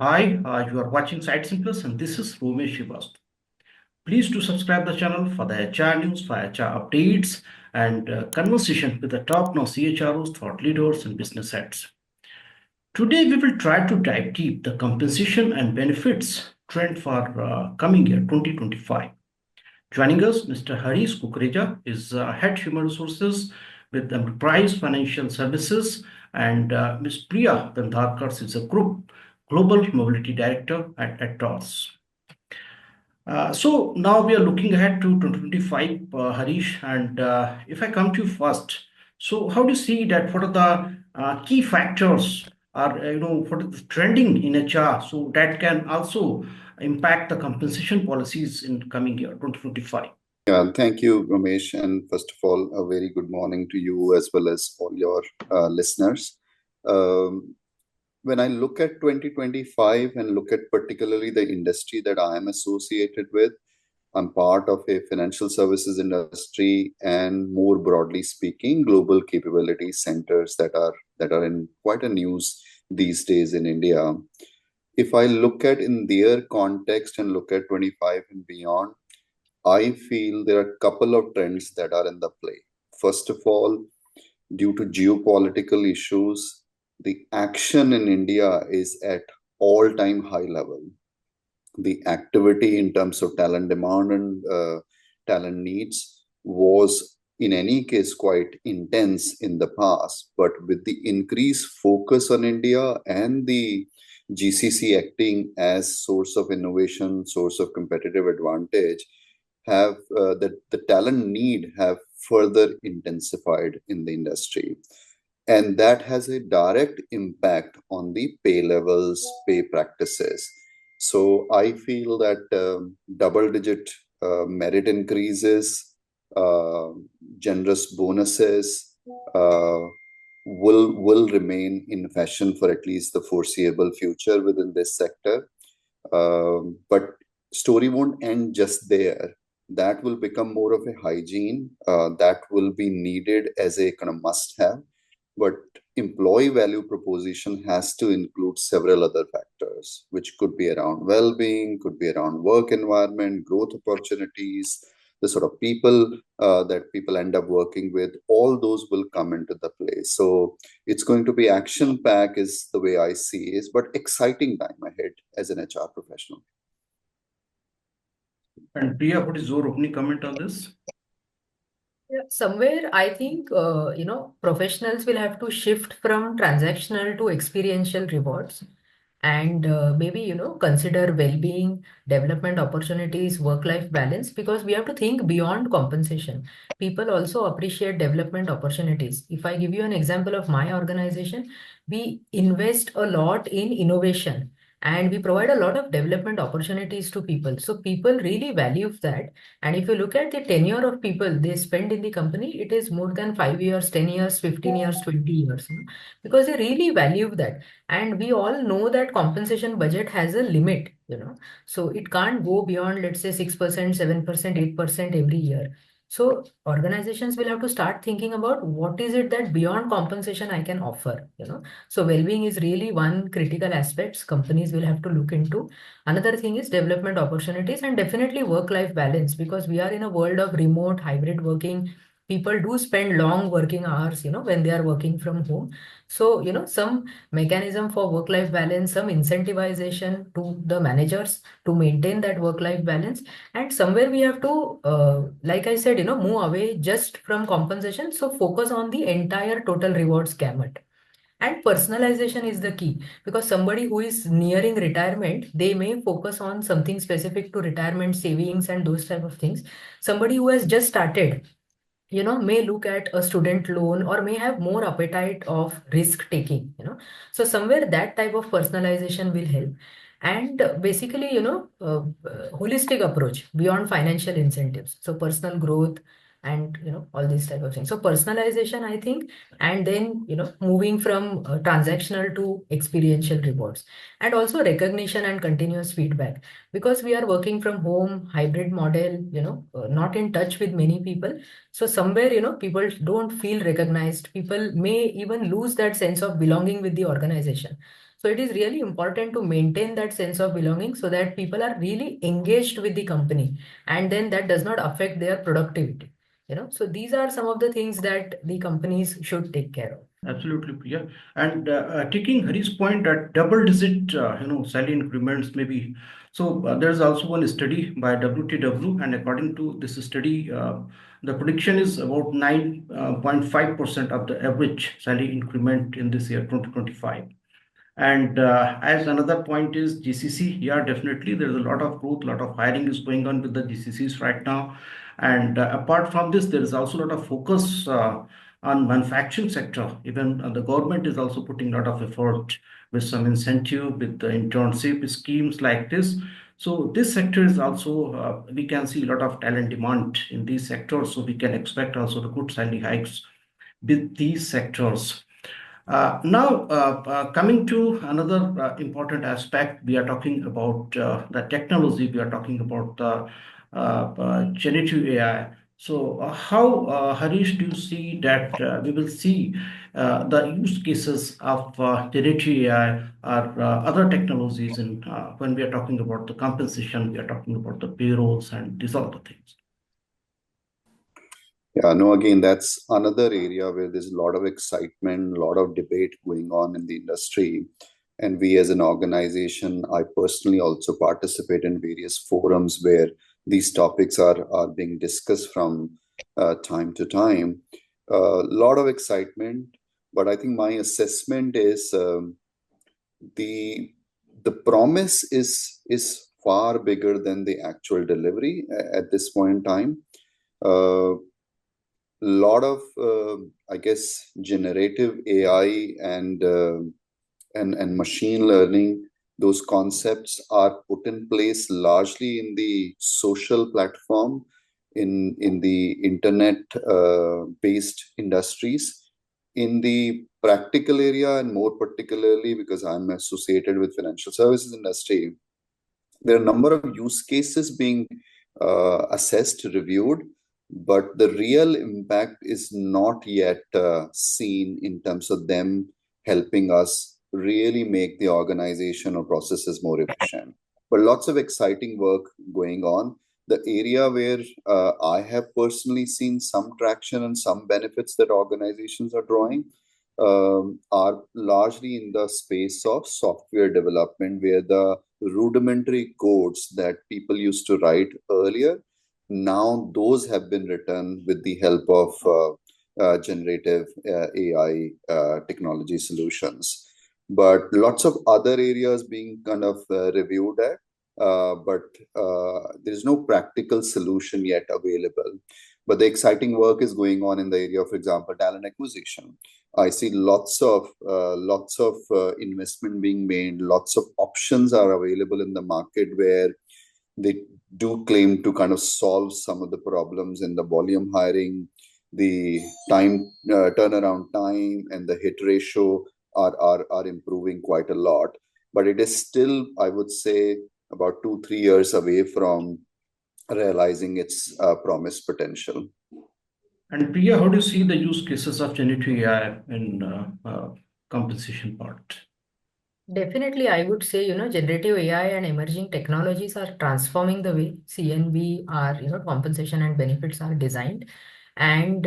Hi, you are watching SightsInPlus and this is Romesh. Please do subscribe the channel for the HR news, for HR updates and conversation with the top-notch CHROs, thought leaders and business heads. Today we will try to dive deep the compensation and benefits trend for coming year 2025. Joining us, Mr. Harish Kukreja is Head Human Resources with Ameriprise Financial Services, and Ms. Priya Pendharkar is a Group Global Mobility Director at Atos. So now we are looking ahead to 2025, Harish, and if I come to you first, so how do you see that? What are the key factors are, what is the trending in HR, so that can also impact the compensation policies in coming year 2025? Yeah, thank you, Romesh. And first of all, a very good morning to you as well as all your listeners. When I look at 2025 and look at particularly the industry that I am associated with, I'm part of a financial services industry and more broadly speaking, global capability centers that are in quite a news these days in India. If I look at in their context and look at 25 and beyond, I feel there are a couple of trends that are in the play. First of all, due to geopolitical issues, the action in India is at all-time high level. The activity in terms of talent demand and talent needs was in any case quite intense in the past, but with the increased focus on India and the GCC acting as source of innovation, source of competitive advantage, have the talent need have further intensified in the industry, and that has a direct impact on the pay levels, pay practices. So I feel that double digit merit increases, generous bonuses will remain in fashion for at least the foreseeable future within this sector. But story won't end just there. That will become more of a hygiene that will be needed as a kind of must have. But employee value proposition has to include several other factors, which could be around well-being, could be around work environment, growth opportunities, the sort of people that people end up working with. All those will come into the play. So it's going to be action-packed is the way I see it, but exciting time ahead as an HR professional. And Priya, what is your opening comment on this? Yeah, somewhere I think professionals will have to shift from transactional to experiential rewards, and maybe consider well-being, development opportunities, work-life balance, because we have to think beyond compensation. People also appreciate development opportunities. If I give you an example of my organization, we invest a lot in innovation and we provide a lot of development opportunities to people. So people really value that. And if you look at the tenure of people they spend in the company, it is more than 5 years, 10 years, 15 years, 20 years, because they really value that. And we all know that compensation budget has a limit, so it can't go beyond, let's say, 6%, 7%, 8% every year. So organizations will have to start thinking about what is it that beyond compensation I can offer, So well-being is really one critical aspects companies will have to look into. Another thing is development opportunities and definitely work-life balance, because we are in a world of remote hybrid working. People do spend long working hours, when they are working from home. So, some mechanism for work-life balance, some incentivization to the managers to maintain that work-life balance. And somewhere we have to, like I said, move away just from compensation. So focus on the entire total rewards gamut. And personalization is the key, because somebody who is nearing retirement, they may focus on something specific to retirement savings and those type of things. Somebody who has just started, may look at a student loan or may have more appetite of risk taking, so somewhere that type of personalization will help. And basically, holistic approach beyond financial incentives, so personal growth and all these type of things. So personalization, I think, and then moving from transactional to experiential rewards, and also recognition and continuous feedback, because we are working from home, hybrid model, not in touch with many people. So somewhere, people don't feel recognized. People may even lose that sense of belonging with the organization. So it is really important to maintain that sense of belonging so that people are really engaged with the company, and then that does not affect their productivity. So these are some of the things that the companies should take care of. Absolutely, Priya. And taking Hari's point that double-digit, salary increments maybe. So there's also one study by WTW, and according to this study, the prediction is about 9.5% of the average salary increment in this year, 2025. And as another point is GCC, yeah, definitely there's a lot of growth, a lot of hiring is going on with the GCCs right now. And apart from this, there is also a lot of focus on manufacturing sector. Even the government is also putting a lot of effort with some incentive, with the internship schemes like this. So this sector is also, we can see a lot of talent demand in these sectors. So we can expect also the good salary hikes with these sectors. Now, coming to another important aspect, we are talking about the technology, we are talking about the generative AI. So, how, Harish, do you see that we will see the use cases of generative AI or other technologies in, when we are talking about the compensation, we are talking about the payrolls and these other things? Yeah, no, again, that's another area where there's a lot of excitement, a lot of debate going on in the industry. And we as an organization, I personally also participate in various forums where these topics are being discussed from time to time. A lot of excitement, but I think my assessment is the promise is far bigger than the actual delivery at this point in time. Lot of I guess generative AI and machine learning, those concepts are put in place largely in the social platform, in the internet based industries. In the practical area, and more particularly because I'm associated with financial services industry, there are a number of use cases being assessed, reviewed, but the real impact is not yet seen in terms of them helping us really make the organization or processes more efficient. But lots of exciting work going on. The area where I have personally seen some traction and some benefits that organizations are drawing are largely in the space of software development, where the rudimentary codes that people used to write earlier, now those have been written with the help of generative AI technology solutions. But lots of other areas being kind of reviewed at, but there's no practical solution yet available. But the exciting work is going on in the area of, for example, talent acquisition. I see lots of investment being made. Lots of options are available in the market where they do claim to kind of solve some of the problems in the volume hiring. The time turnaround time and the hit ratio are improving quite a lot. But it is still, I would say, about 2-3 years away from realizing its promised potential. And Priya, how do you see the use cases of generative AI in compensation part? Definitely, I would say, generative AI and emerging technologies are transforming the way CNB are, compensation and benefits are designed. And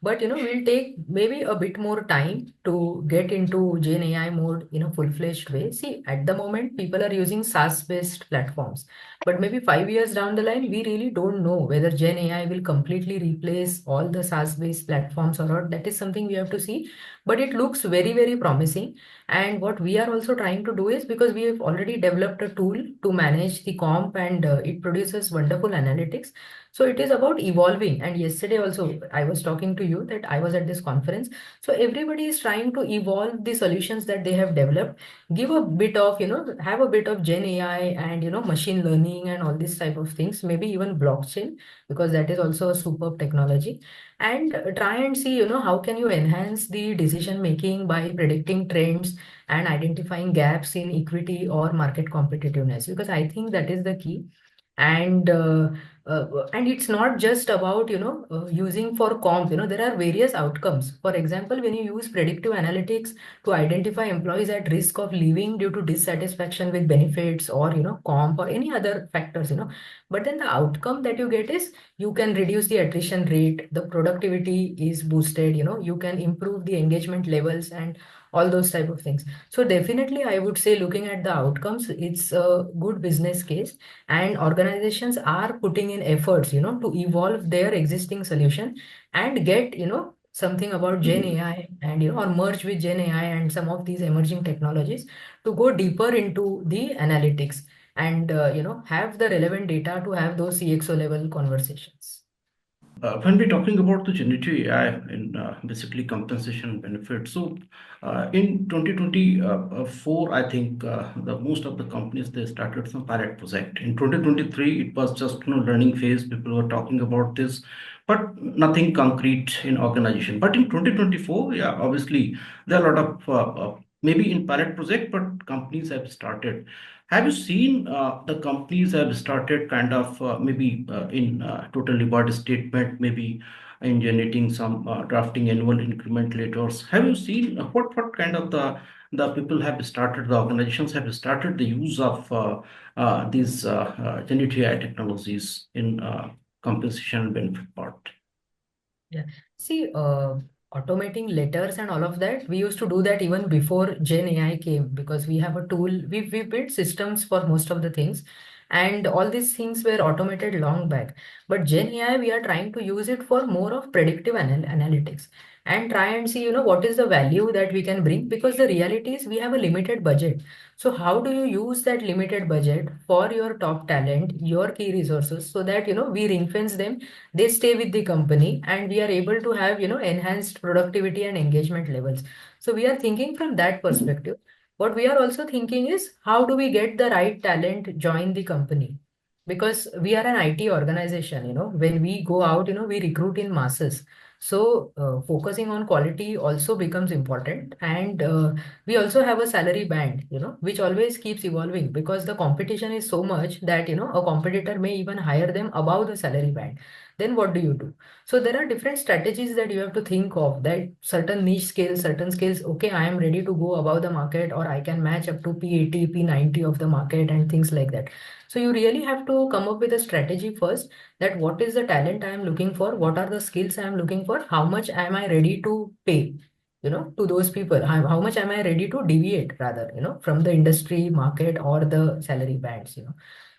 but we'll take maybe a bit more time to get into Gen AI mode in a full-fledged way. See, at the moment, people are using SaaS-based platforms, but maybe 5 years down the line, we really don't know whether Gen AI will completely replace all the SaaS-based platforms or not. That is something we have to see. But it looks very, very promising. And what we are also trying to do is, because we have already developed a tool to manage the comp, and it produces wonderful analytics. So it is about evolving. And yesterday also, I was talking to you that I was at this conference. So everybody is trying to evolve the solutions that they have developed, give a bit of, have a bit of Gen AI and, machine learning and all these type of things, maybe even blockchain, because that is also a superb technology. And try and see, how can you enhance the decision making by predicting trends and identifying gaps in equity or market competitiveness, because I think that is the key. And it's not just about using for comp. There are various outcomes. For example, when you use predictive analytics to identify employees at risk of leaving due to dissatisfaction with benefits or comp or any other factors. But then the outcome that you get is you can reduce the attrition rate, the productivity is boosted, you can improve the engagement levels and all those type of things. So definitely I would say, looking at the outcomes, it's a good business case, and organizations are putting in efforts to evolve their existing solution and get something about Gen AI, and or merge with Gen AI and some of these emerging technologies to go deeper into the analytics and have the relevant data to have those CXO level conversations. When we're talking about the generative AI and basically compensation and benefits, so in 2024, I think the most of the companies, they started some pilot project. In 2023, it was just learning phase. People were talking about this, but nothing concrete in organization. But in 2024, yeah, obviously there are a lot of maybe in pilot project, but companies have started. Have you seen the companies have started kind of maybe in total reward statement, maybe in generating some drafting annual increment letters? Have you seen what kind of the people have started, the organizations have started the use of these generative AI technologies in compensation and benefit part? Yeah. See, automating letters and all of that, we used to do that even before Gen AI came, because we have a tool, we built systems for most of the things, and all these things were automated long back. But Gen AI, we are trying to use it for more of predictive analytics and try and see, what is the value that we can bring, because the reality is we have a limited budget. So how do you use that limited budget for your top talent, your key resources, so that, we ring fence them, they stay with the company, and we are able to have enhanced productivity and engagement levels. So we are thinking from that perspective. What we are also thinking is, how do we get the right talent join the company, because we are an IT organization. When we go out, we recruit in masses. So focusing on quality also becomes important, and we also have a salary band, which always keeps evolving, because the competition is so much that a competitor may even hire them above the salary band. Then what do you do? So there are different strategies that you have to think of, that certain niche skills, certain skills, okay, I am ready to go above the market, or I can match up to P80, P90 of the market and things like that. So you really have to come up with a strategy first, that what is the talent I am looking for, what are the skills I am looking for, how much am I ready to pay, to those people, how much am I ready to deviate rather, from the industry, market, or the salary bands.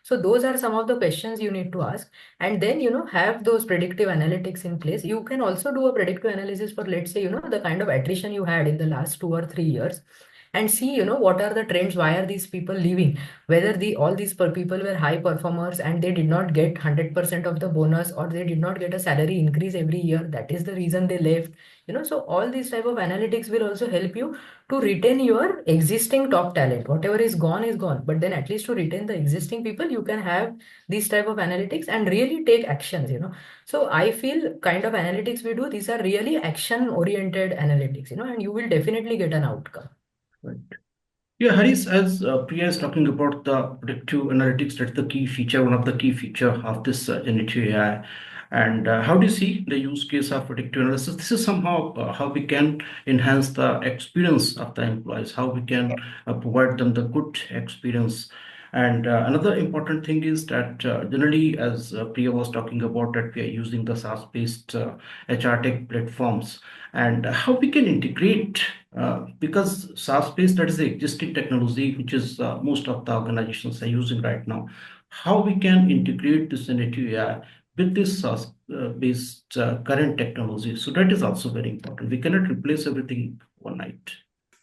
So those are some of the questions you need to ask, and then have those predictive analytics in place. You can also do a predictive analysis for, let's say, the kind of attrition you had in the last 2 or 3 years, and see what are the trends, why are these people leaving, whether all these people were high performers and they did not get 100% of the bonus, or they did not get a salary increase every year, that is the reason they left. So all these type of analytics will also help you to retain your existing top talent. Whatever is gone, but then at least to retain the existing people, you can have these type of analytics and really take actions. So I feel kind of analytics we do, these are really action oriented analytics, and you will definitely get an outcome. Right. Yeah, Harish, as Priya is talking about the predictive analytics, that's the key feature, one of the key feature of this generative AI. And how do you see the use case of predictive analysis? This is somehow how we can enhance the experience of the employees, how we can provide them the good experience. And another important thing is that generally, as Priya was talking about, that we are using the SaaS-based HR tech platforms, and how we can integrate because SaaS-based, that is the existing technology which is most of the organizations are using right now. How we can integrate this generative AI with this SaaS-based current technology. So that is also very important. We cannot replace everything overnight.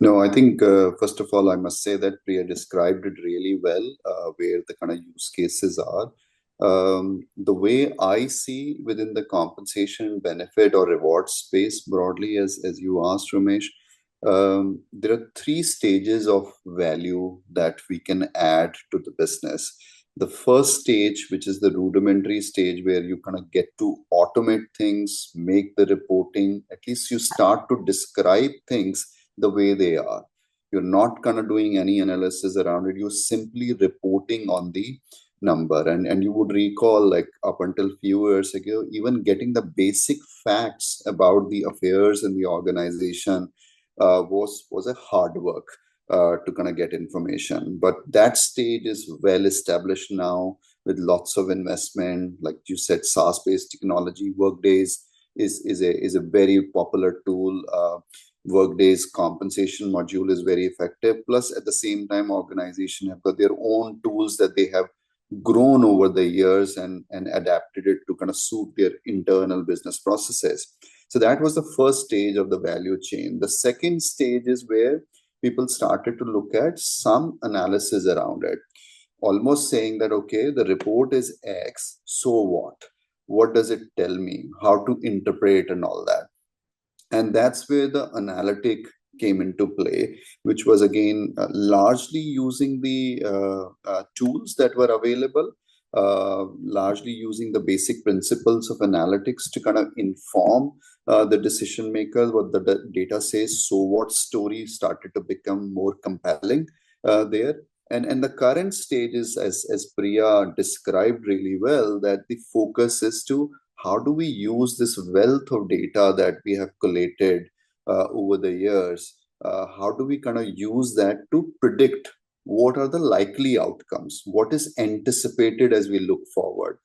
No, I think first of all, I must say that Priya described it really well, where the kind of use cases are. The way I see within the compensation benefit or reward space broadly, as you asked, Romesh, there are three stages of value that we can add to the business. The first stage, which is the rudimentary stage, where you kind of get to automate things, make the reporting, at least you start to describe things the way they are. You're not kind of doing any analysis around it. You're simply reporting on the number. And you would recall, like up until few years ago, even getting the basic facts about the affairs in the organization was a hard work to kind of get information. But that stage is well established now with lots of investment. Like you said, SaaS-based technology, Workdays is a very popular tool. Workday's compensation module is very effective. Plus, at the same time, organization have got their own tools that they have grown over the years and adapted it to kind of suit their internal business processes. So that was the first stage of the value chain. The second stage is where people started to look at some analysis around it, almost saying that, okay, the report is X, so what? What does it tell me? How to interpret and all that? And that's where the analytic came into play, which was again largely using the tools that were available, largely using the basic principles of analytics to kind of inform the decision makers what the data says. So what story started to become more compelling there. And the current stage is, as Priya described really well, that the focus is to how do we use this wealth of data that we have collated over the years? How do we kind of use that to predict what are the likely outcomes? What is anticipated as we look forward?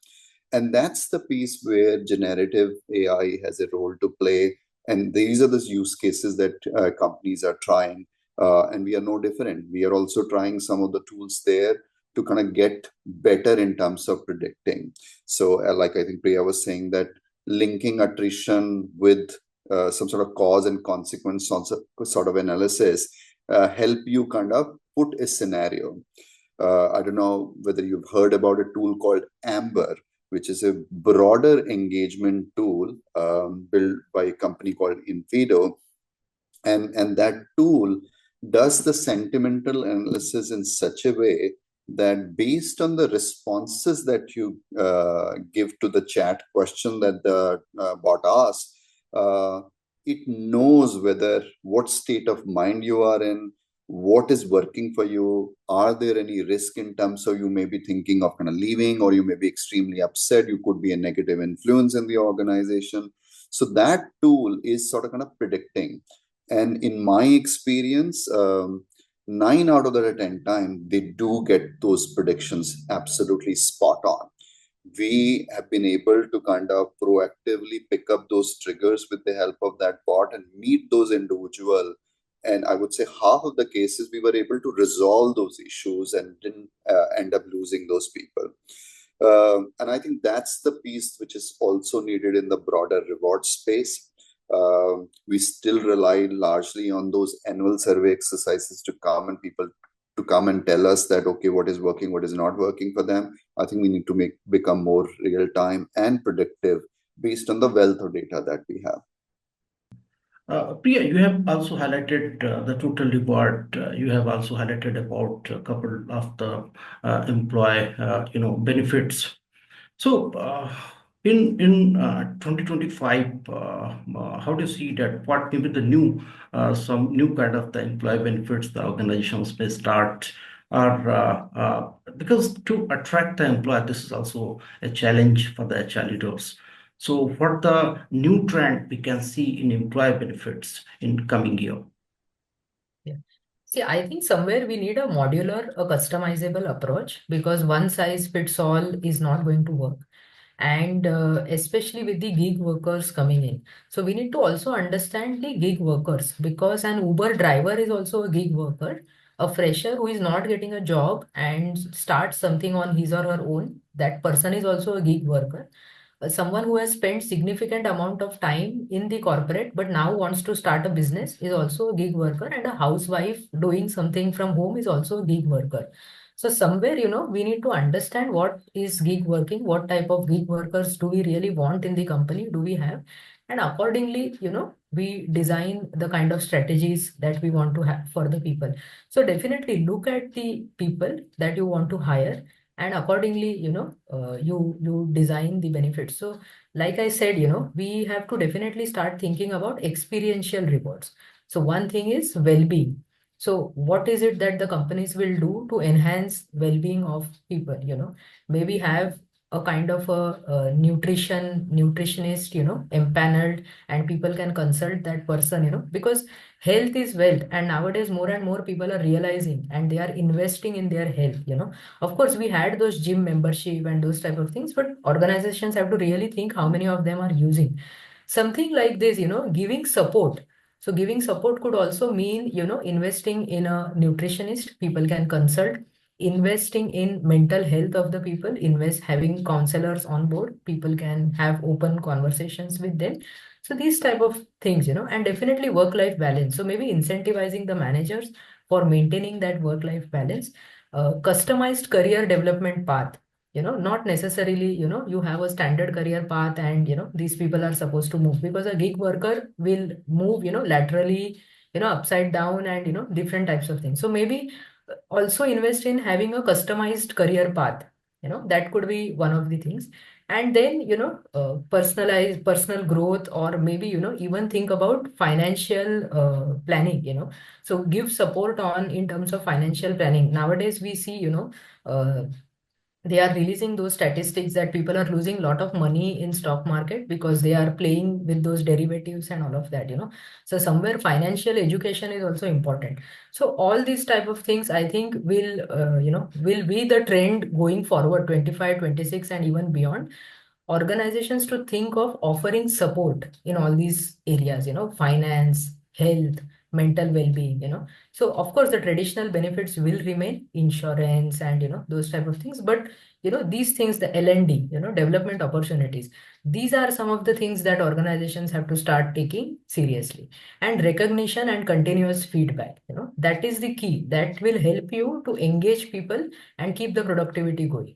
And that's the piece where generative AI has a role to play. And these are the use cases that companies are trying. And we are no different. We are also trying some of the tools there to kind of get better in terms of predicting. So like I think Priya was saying, that linking attrition with some sort of cause and consequence sort of analysis help you kind of put a scenario. I don't know whether you've heard about a tool called Amber, which is a broader engagement tool built by a company called Infido. And that tool does the sentimental analysis in such a way that based on the responses that you give to the chat question that the bot asks, it knows what state of mind you are in, what is working for you, are there any risk in terms of you may be thinking of kind of leaving, or you may be extremely upset, you could be a negative influence in the organization. So that tool is sort of kind of predicting. And in my experience, 9 out of the 10 times, they do get those predictions absolutely spot on. We have been able to kind of proactively pick up those triggers with the help of that bot and meet those individuals. And I would say half of the cases we were able to resolve those issues and didn't end up losing those people. And I think that's the piece which is also needed in the broader reward space. We still rely largely on those annual survey exercises to come and tell us that, okay, what is working, what is not working for them. I think we need to become more real time and predictive based on the wealth of data that we have. Priya, you have also highlighted the total reward. You have also highlighted about a couple of the employee, benefits. So, in 2025, how do you see that? What maybe the new some new kind of the employee benefits the organizations may start, or because to attract the employee, this is also a challenge for the HR leaders. So, what the new trend we can see in employee benefits in coming year? Yeah. See, I think somewhere we need a modular, a customizable approach, because one size fits all is not going to work. And especially with the gig workers coming in. So we need to also understand the gig workers, because an Uber driver is also a gig worker. A fresher who is not getting a job and starts something on his or her own, that person is also a gig worker. Someone who has spent significant amount of time in the corporate but now wants to start a business is also a gig worker, and a housewife doing something from home is also a gig worker. So somewhere, we need to understand what is gig working, what type of gig workers do we really want in the company, do we have, and accordingly, we design the kind of strategies that we want to have for the people. So definitely look at the people that you want to hire, and accordingly, you design the benefits. So like I said, we have to definitely start thinking about experiential rewards. So one thing is well-being. So what is it that the companies will do to enhance well-being of people? Maybe have a kind of a nutritionist, empaneled, and people can consult that person, because health is wealth, and nowadays more and more people are realizing and they are investing in their health. Of course, we had those gym membership and those type of things, but organizations have to really think how many of them are using something like this, giving support. So giving support could also mean, investing in a nutritionist people can consult, investing in mental health of the people, having counselors on board, people can have open conversations with them. So these type of things, and definitely work-life balance. So maybe incentivizing the managers for maintaining that work-life balance, customized career development path. Not necessarily, you have a standard career path and, these people are supposed to move, because a gig worker will move, laterally, upside down and, different types of things. So maybe also invest in having a customized career path. That could be one of the things. And then, personalize personal growth, or maybe, even think about financial planning. So give support on in terms of financial planning. Nowadays we see, uh, they are releasing those statistics that people are losing a lot of money in stock market because they are playing with those derivatives and all of that. So somewhere financial education is also important. So all these type of things, I think, will be the trend going forward, 25, 26, and even beyond. Organizations to think of offering support in all these areas, finance, health, mental well-being. So of course the traditional benefits will remain, insurance and, those type of things. But, these things, the L&D, development opportunities, these are some of the things that organizations have to start taking seriously. And recognition and continuous feedback, that is the key that will help you to engage people and keep the productivity going.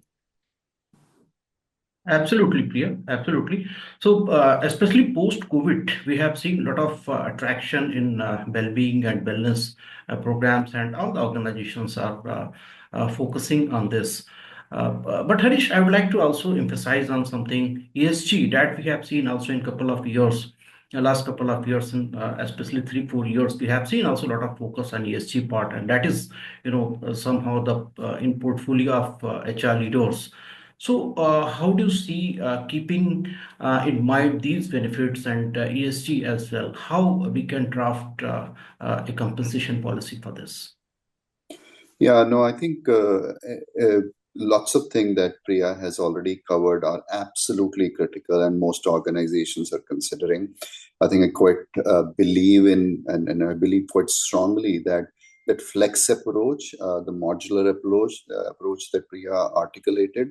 Absolutely, Priya. Absolutely. So, especially post-COVID, we have seen a lot of attraction in well-being and wellness programs, and all the organizations are focusing on this. But Harish, I would like to also emphasize on something ESG that we have seen also in couple of years, last couple of years, in especially 3, 4 years, we have seen also a lot of focus on ESG part, and that is, somehow the in portfolio of HR leaders. So, how do you see keeping in mind these benefits and ESG as well? How we can draft a compensation policy for this? Yeah, no, I think lots of things that Priya has already covered are absolutely critical, and most organizations are considering. I think I quite believe in, and I believe quite strongly that flex approach, the modular approach that Priya articulated,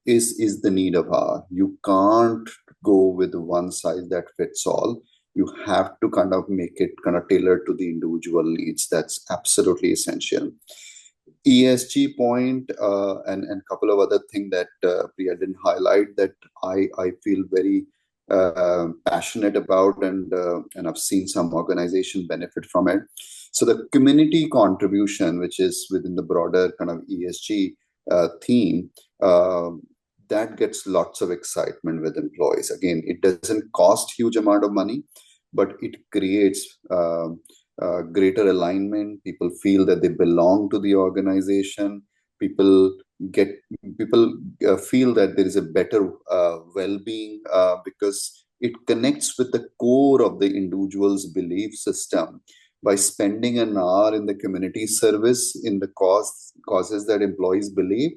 is the need of hour. You can't go with one size that fits all. You have to kind of make it kind of tailored to the individual needs. That's absolutely essential. ESG point and couple of other things that Priya didn't highlight that I feel very passionate about, and I've seen some organization benefit from it. So the community contribution, which is within the broader kind of ESG theme, that gets lots of excitement with employees. Again, it doesn't cost huge amount of money, but it creates greater alignment. People feel that they belong to the organization. People feel that there is a better well-being because it connects with the core of the individual's belief system. By spending an hour in the community service in the causes that employees believe,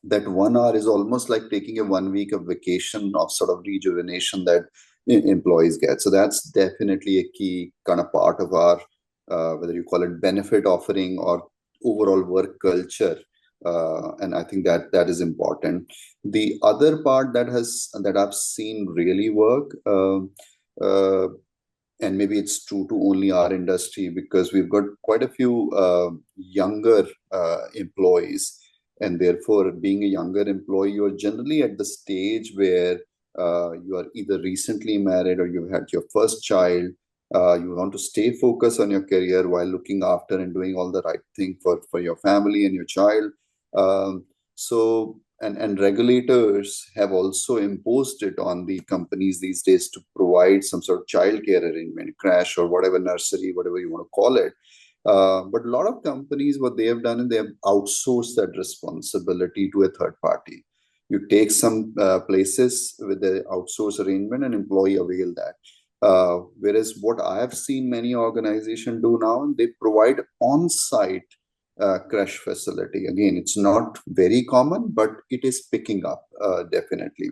that 1 hour is almost like taking a 1 week of vacation of sort of rejuvenation that employees get. So that's definitely a key kind of part of our, whether you call it benefit offering or overall work culture. And I think that is important. The other part that I've seen really work, and maybe it's true to only our industry because we've got quite a few younger employees. And therefore, being a younger employee, you're generally at the stage where you are either recently married or you've had your first child. You want to stay focused on your career while looking after and doing all the right thing for your family and your child. And regulators have also imposed it on the companies these days to provide some sort of childcare arrangement, crash or whatever, nursery, whatever you want to call it. But a lot of companies, what they have done is they have outsourced that responsibility to a third party. You take some places with the outsource arrangement and employee avail that. Whereas what I have seen many organizations do now, they provide on-site crash facility. Again, it's not very common, but it is picking up definitely.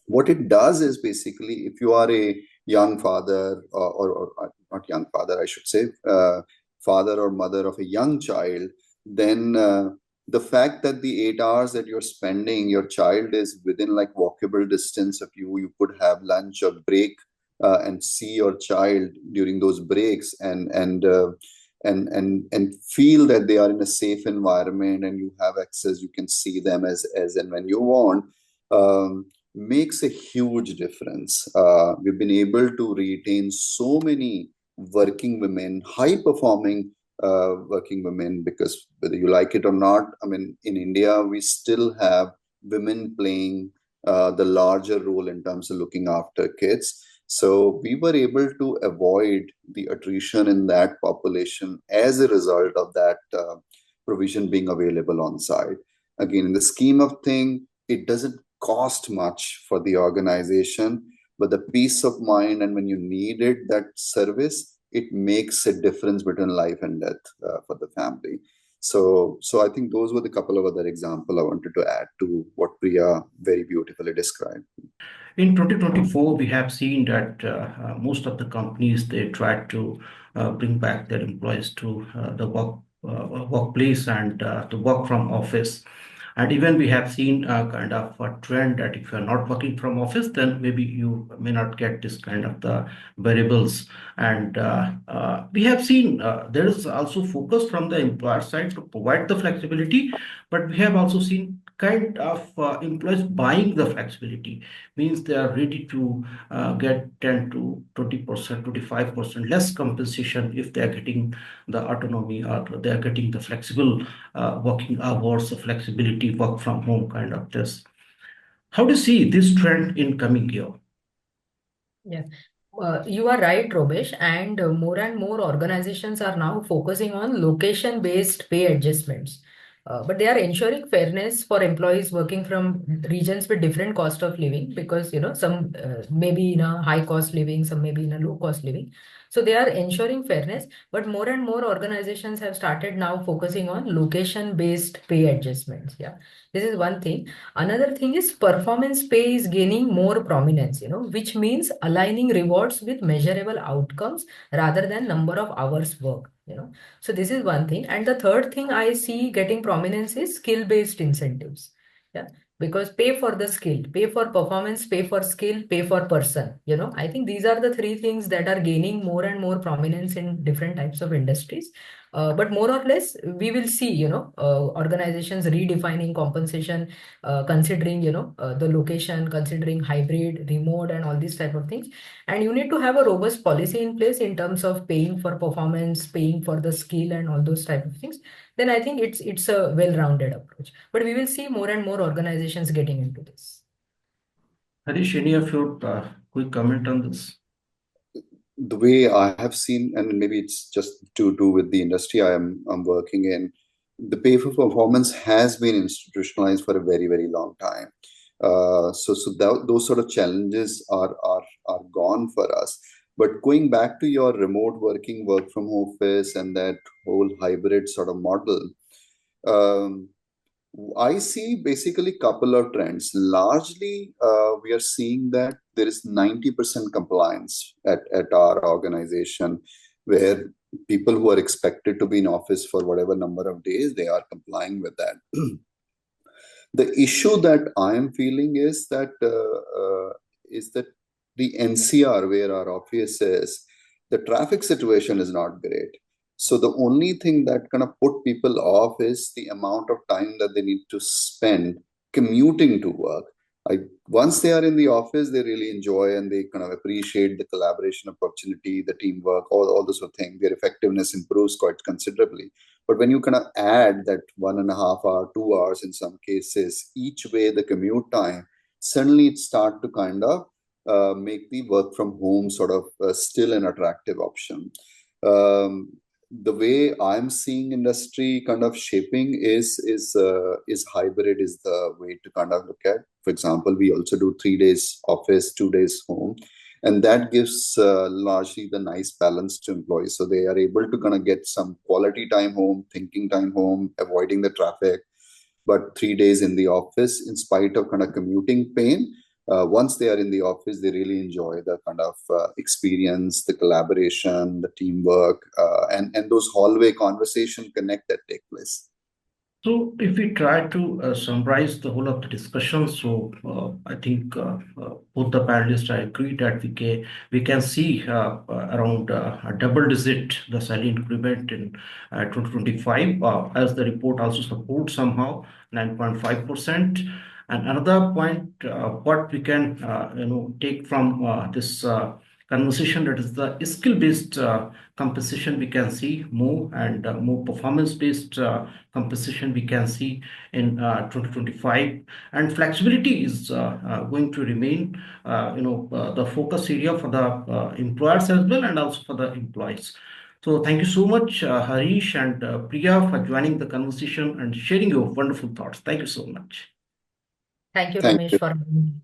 What it does is basically, if you are a young father or not young father, I should say, father or mother of a young child, then the fact that the 8 hours that you're spending, your child is within like walkable distance of you, you could have lunch or break and see your child during those breaks and feel that they are in a safe environment and you have access, you can see them as and when you want. Makes a huge difference. We've been able to retain so many working women, high performing working women, because whether you like it or not, I mean, in India, we still have women playing the larger role in terms of looking after kids. So we were able to avoid the attrition in that population as a result of that provision being available on site. Again, in the scheme of things, it doesn't cost much for the organization, but the peace of mind and when you needed that service, it makes a difference between life and death for the family. So I think those were the couple of other examples I wanted to add to what Priya very beautifully described. In 2024, we have seen that most of the companies, they tried to bring back their employees to the workplace and to work from office. And even we have seen a kind of a trend that if you're not working from office, then maybe you may not get this kind of the variables. And we have seen there is also focus from the employer side to provide the flexibility, but we have also seen kind of employees buying the flexibility, means they are ready to get 10 to 20%, 25% less compensation if they are getting the autonomy or they are getting the flexible working hours, the flexibility, work from home kind of this. How do you see this trend in coming year? Yeah. You are right, Romesh, and and more organizations are now focusing on location-based pay adjustments. But they are ensuring fairness for employees working from regions with different cost of living, because some maybe in a high cost living, some maybe in a low cost living. So they are ensuring fairness, but more and more organizations have started now focusing on location-based pay adjustments. Yeah, this is one thing. Another thing is performance pay is gaining more prominence, which means aligning rewards with measurable outcomes rather than number of hours work. So this is one thing. And the third thing I see getting prominence is skill-based incentives. Yeah. Because pay for the skill, pay for performance, pay for skill, pay for person. I think these are the three things that are gaining more and more prominence in different types of industries. But more or less, we will see, organizations redefining compensation, considering, the location, considering hybrid, remote, and all these type of things. And you need to have a robust policy in place in terms of paying for performance, paying for the skill, and all those type of things. Then I think it's a well-rounded approach. But we will see more and more organizations getting into this. Harish, any of your quick comment on this? The way I have seen, and maybe it's just to do with the industry I'm working in, the pay for performance has been institutionalized for a very, very long time. Those sort of challenges are gone for us. But going back to your remote working, work from office, and that whole hybrid sort of model, I see basically couple of trends. Largely, we are seeing that there is 90% compliance at our organization, where people who are expected to be in office for whatever number of days, they are complying with that. The issue that I am feeling is that the NCR, where our office is, the traffic situation is not great. So the only thing that kind of put people off is the amount of time that they need to spend commuting to work. Once they are in the office, they really enjoy and they kind of appreciate the collaboration opportunity, the teamwork, all those sort of things. Their effectiveness improves quite considerably. But when you kind of add that 1.5 hour, 2 hours in some cases, each way the commute time, suddenly it start to kind of make the work from home sort of still an attractive option. the way I'm seeing industry kind of shaping is hybrid is the way to kind of look at. For example, we also do 3 days office, 2 days home, and that gives largely the nice balance to employees. So they are able to kind of get some quality time home, thinking time home, avoiding the traffic, but 3 days in the office in spite of kind of commuting pain. Once they are in the office, they really enjoy the kind of experience, the collaboration, the teamwork, and those hallway conversation connect that take place. So, if we try to summarize the whole of the discussion, I think both the panelists, I agree that we can see around a double digit the salary increment in 2025, as the report also supports somehow 9.5%. And another point, what we can take from this conversation, that is the skill-based compensation we can see more, and more performance-based compensation we can see in 2025, and flexibility is going to remain the focus area for the employers as well, and also for the employees. So thank you so much, Harish and Priya, for joining the conversation and sharing your wonderful thoughts. Thank you so much. Thank you, Thank Romesh, you. for having me.